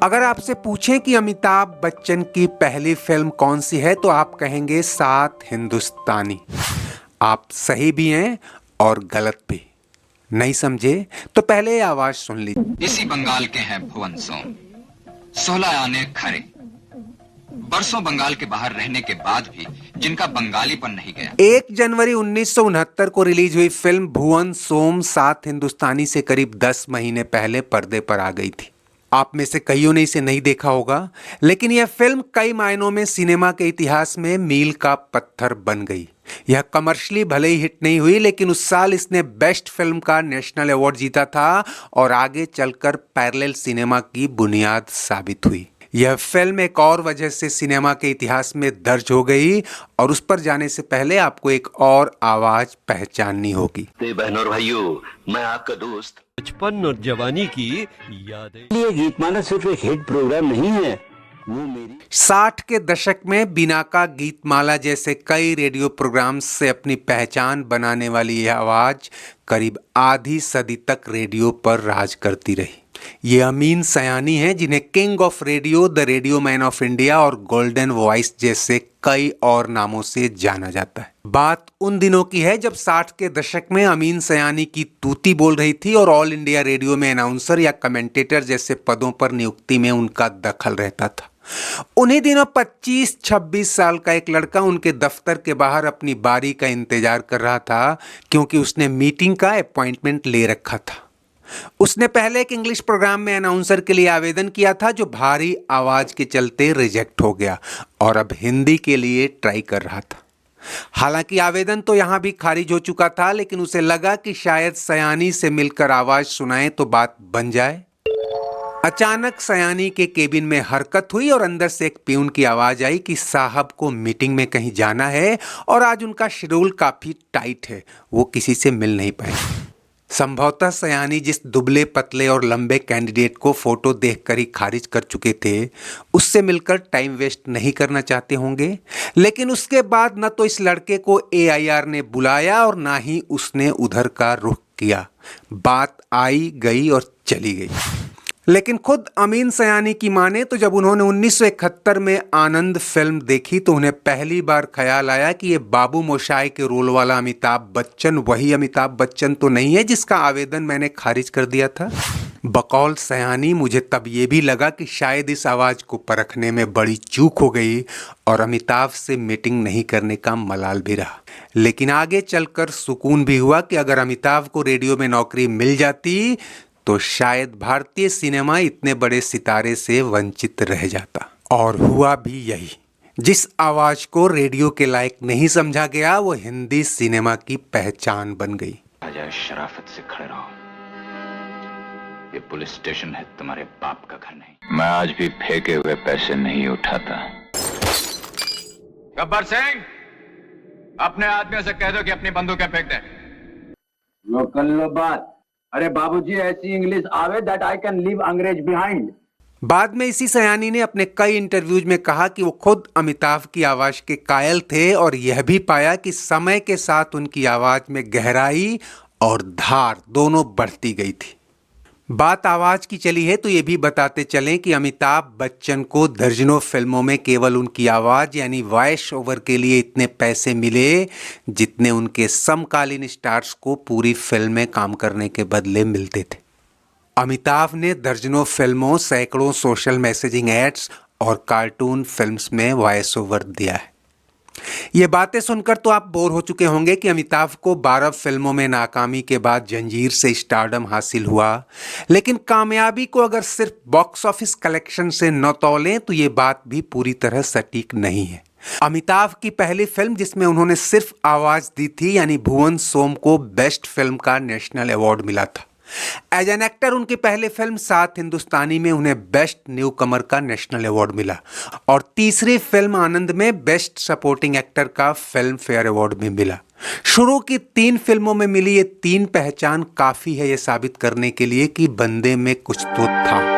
अगर आपसे पूछें कि अमिताभ बच्चन की पहली फिल्म कौन सी है तो आप कहेंगे सात हिंदुस्तानी। आप सही भी हैं और गलत भी। नहीं समझे तो पहले ये आवाज सुन लीजिए। इसी बंगाल के हैं भुवन सोम, 16 आने खरे, बरसों बंगाल के बाहर रहने के बाद भी जिनका बंगालीपन नहीं गया। 1 जनवरी 1969 को रिलीज हुई फिल्म भुवन सोम सात हिंदुस्तानी से करीब 10 महीने पहले पर्दे पर आ गई थी। आप में से कईयों ने इसे नहीं देखा होगा, लेकिन यह फिल्म कई मायनों में सिनेमा के इतिहास में मील का पत्थर बन गई। यह कमर्शियली भले ही हिट नहीं हुई, लेकिन उस साल इसने बेस्ट फिल्म का नेशनल अवार्ड जीता था और आगे चलकर पैरेलल सिनेमा की बुनियाद साबित हुई। यह फिल्म एक और वजह से सिनेमा के इतिहास में दर्ज हो गई और उस पर जाने से पहले आपको एक और आवाज पहचाननी होगी। बहनों और भाइयों, मैं आपका दोस्त। बचपन और जवानी की यादें। ये गीतमाला सिर्फ एक हिट प्रोग्राम नहीं है, वो मेरी 60 के दशक में बिना का गीतमाला जैसे कई रेडियो प्रोग्राम्स से अपनी पहचान बनाने वाली यह आवाज करीब आधी सदी तक रेडियो पर राज करती रही। ये अमीन सयानी हैं, जिन्हें king of radio, the radio man of India और गोल्डन वॉइस जैसे कई और नामों से जाना जाता है। बात उन दिनों की है जब 60 के दशक में अमीन सयानी की तूती बोल रही थी और ऑल इंडिया रेडियो में अनाउंसर या कमेंटेटर जैसे पदों पर नियुक्ति में उनका दखल रहता था। उन्हीं दिनों 25-26 साल का एक लड़का उनके दफ्तर के बाहर अपनी बारी का इंतजार कर रहा था, क्योंकि उसने मीटिंग का अपॉइंटमेंट ले रखा था। उसने पहले एक इंग्लिश प्रोग्राम में अनाउंसर के लिए आवेदन किया था, जो भारी आवाज के चलते रिजेक्ट हो गया और अब हिंदी के लिए ट्राई कर रहा था। हालांकि आवेदन तो यहां भी खारिज हो चुका था, लेकिन उसे लगा कि शायद सयानी से मिलकर आवाज सुनाए तो बात बन जाए। अचानक सयानी के केबिन में हरकत हुई और अंदर से एक प्यून की आवाज आई कि साहब को मीटिंग में कहीं जाना है और आज उनका शेड्यूल काफी टाइट है, वो किसी से मिल नहीं पाए। संभवतः सयानी जिस दुबले पतले और लंबे कैंडिडेट को फोटो देखकर ही खारिज कर चुके थे, उससे मिलकर टाइम वेस्ट नहीं करना चाहते होंगे। लेकिन उसके बाद न तो इस लड़के को AIR ने बुलाया और ना ही उसने उधर का रुख किया। बात आई गई और चली गई। लेकिन खुद अमीन सयानी की माने तो जब उन्होंने 1971 में आनंद फिल्म देखी तो उन्हें पहली बार ख्याल आया कि ये बाबू मोशाय के रोल वाला अमिताभ बच्चन वही अमिताभ बच्चन तो नहीं है जिसका आवेदन मैंने खारिज कर दिया था। बकौल सयानी मुझे तब ये भी लगा कि शायद इस आवाज को परखने में बड़ी चूक हो गई और अमिताभ से मीटिंग नहीं करने का मलाल भी रहा। लेकिन आगे चलकर सुकून भी हुआ कि अगर अमिताभ को रेडियो में नौकरी मिल जाती तो शायद भारतीय सिनेमा इतने बड़े सितारे से वंचित रह जाता। और हुआ भी यही। जिस आवाज को रेडियो के लायक नहीं समझा गया, वो हिंदी सिनेमा की पहचान बन गई। राजा शराफत से खड़े रहो, ये पुलिस स्टेशन है, तुम्हारे बाप का घर नहीं। मैं आज भी फेंके हुए पैसे नहीं उठाता। गब्बर सिंह, अपने आदमियों से कह दो कि अपनी बंदूकें फेंक दें। लो कर लो बात। अरे बाबूजी, ऐसी इंग्लिश आवे दैट आई कैन लीव अंग्रेज बिहाइंड। बाद में इसी सयानी ने अपने कई इंटरव्यूज में कहा कि वो खुद अमिताभ की आवाज के कायल थे और यह भी पाया कि समय के साथ उनकी आवाज में गहराई और धार दोनों बढ़ती गई थी। बात आवाज की चली है तो ये भी बताते चलें कि अमिताभ बच्चन को दर्जनों फिल्मों में केवल उनकी आवाज यानी वॉइस ओवर के लिए इतने पैसे मिले जितने उनके समकालीन स्टार्स को पूरी फिल्म में काम करने के बदले मिलते थे। अमिताभ ने दर्जनों फिल्मों, सैकड़ों सोशल मैसेजिंग एड्स और कार्टून फिल्म्स में वॉइस ओवर दिया है। ये बातें सुनकर तो आप बोर हो चुके होंगे कि अमिताभ को 12 फिल्मों में नाकामी के बाद जंजीर से स्टारडम हासिल हुआ, लेकिन कामयाबी को अगर सिर्फ बॉक्स ऑफिस कलेक्शन से न तौलें तो ये बात भी पूरी तरह सटीक नहीं है। अमिताभ की पहली फिल्म जिसमें उन्होंने सिर्फ आवाज दी थी यानी भुवन सोम को बेस्ट फिल्म का नेशनल अवार्ड मिला था। एज एन एक्टर उनकी पहली फिल्म सात हिंदुस्तानी में उन्हें बेस्ट न्यू कमर का नेशनल अवार्ड मिला और तीसरी फिल्म आनंद में बेस्ट सपोर्टिंग एक्टर का फिल्म फेयर अवार्ड भी मिला। शुरू की 3 फिल्मों में मिली ये 3 पहचान काफी है ये साबित करने के लिए कि बंदे में कुछ तो था।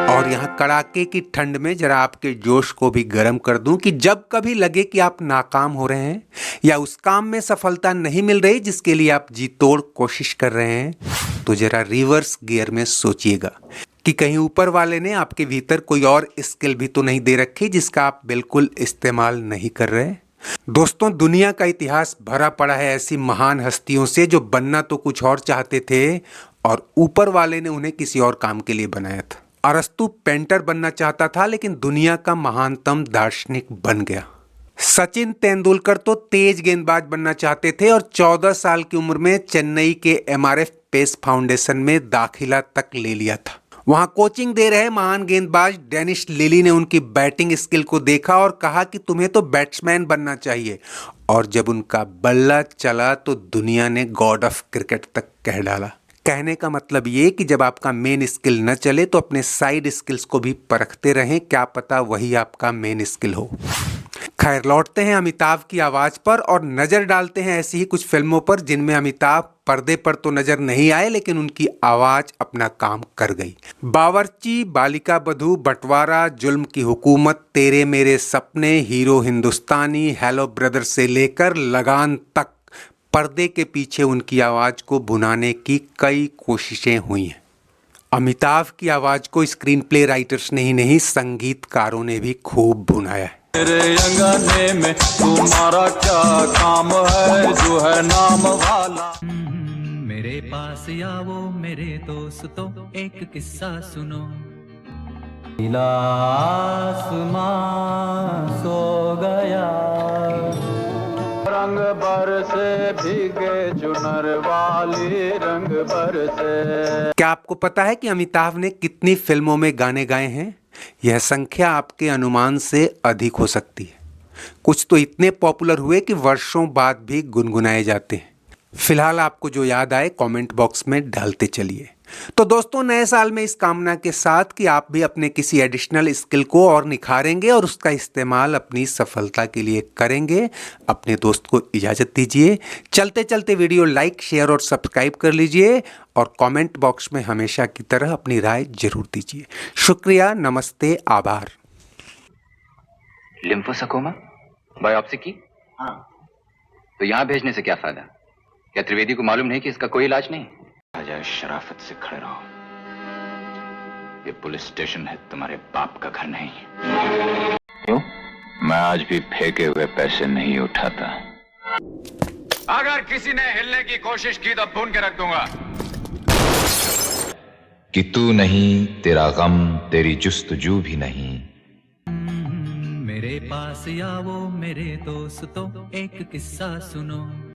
और यहाँ कड़ाके की ठंड में जरा आपके जोश को भी गर्म कर दूं कि जब कभी लगे कि आप नाकाम हो रहे हैं या उस काम में सफलता नहीं मिल रही जिसके लिए आप जी तोड़ कोशिश कर रहे हैं, तो जरा रिवर्स गियर में सोचिएगा कि कहीं ऊपर वाले ने आपके भीतर कोई और स्किल भी तो नहीं दे रखी जिसका आप बिल्कुल इस्तेमाल नहीं कर रहे। दोस्तों, दुनिया का इतिहास भरा पड़ा है ऐसी महान हस्तियों से जो बनना तो कुछ और चाहते थे और ऊपर वाले ने उन्हें किसी और काम के लिए बनाया था। अरस्तु पेंटर बनना चाहता था लेकिन दुनिया का महानतम दार्शनिक बन गया। सचिन तेंदुलकर तो तेज गेंदबाज बनना चाहते थे और 14 साल की उम्र में चेन्नई के MRF पेस फाउंडेशन में दाखिला तक ले लिया था। वहां कोचिंग दे रहे महान गेंदबाज डेनिस लिली ने उनकी बैटिंग स्किल को देखा और कहा कि तुम्हें तो बैट्समैन बनना चाहिए, और जब उनका बल्ला चला तो दुनिया ने गॉड ऑफ क्रिकेट तक कह डाला। कहने का मतलब ये कि जब आपका मेन स्किल न चले तो अपने साइड स्किल्स को भी परखते रहें, क्या पता वही आपका मेन स्किल हो। खैर, लौटते हैं अमिताभ की आवाज पर और नजर डालते हैं ऐसी ही कुछ फिल्मों पर जिनमें अमिताभ पर्दे पर तो नजर नहीं आए लेकिन उनकी आवाज अपना काम कर गई। बावर्ची, बालिका बधू, बंटवारा, जुल्म की हुकूमत, तेरे मेरे सपने, हीरो हिंदुस्तानी, हेलो ब्रदर से लेकर लगान तक पर्दे के पीछे उनकी आवाज को भुनाने की कई कोशिशें हुई हैं। अमिताभ की आवाज को स्क्रीन प्ले राइटर्स ने ही नहीं, संगीतकारों ने भी खूब भुनाया है। तेरे अंगने में तुम्हारा क्या काम है जो है नाम वाला। मेरे पास आओ मेरे दोस्तों, एक किस्सा सुनो। नीला आसमां सो गया, रंग बरसे भीगे चुनर वाली रंग बरसे। क्या आपको पता है कि अमिताभ ने कितनी फिल्मों में गाने गाए हैं? यह संख्या आपके अनुमान से अधिक हो सकती है। कुछ तो इतने पॉपुलर हुए कि वर्षों बाद भी गुनगुनाए जाते हैं। फिलहाल आपको जो याद आए कमेंट बॉक्स में डालते चलिए। तो दोस्तों, नए साल में इस कामना के साथ कि आप भी अपने किसी एडिशनल स्किल को और निखारेंगे और उसका इस्तेमाल अपनी सफलता के लिए करेंगे, अपने दोस्त को इजाज़त दीजिए। चलते चलते वीडियो लाइक, शेयर और सब्सक्राइब कर लीजिए और कमेंट बॉक्स में हमेशा की तरह अपनी राय जरूर दीजिए। शुक्रिया, नमस्ते, आभार। लिम्फोसाकोमा बायोप्सी की? हाँ। तो यहाँ भेजने से क्या फायदा? क्या त्रिवेदी को मालूम नहीं कि इसका कोई इलाज नहीं? राजा, शराफत से खड़े रहो। ये पुलिस स्टेशन है, तुम्हारे बाप का घर नहीं। क्यों? मैं आज भी फेंके हुए पैसे नहीं उठाता। अगर किसी ने हिलने की कोशिश की तो भून के रख दूंगा। कि तू नहीं, तेरा गम, तेरी जुस्तजू भी नहीं। मेरे पास आओ मेरे दोस्तों, एक किस्सा सुनो।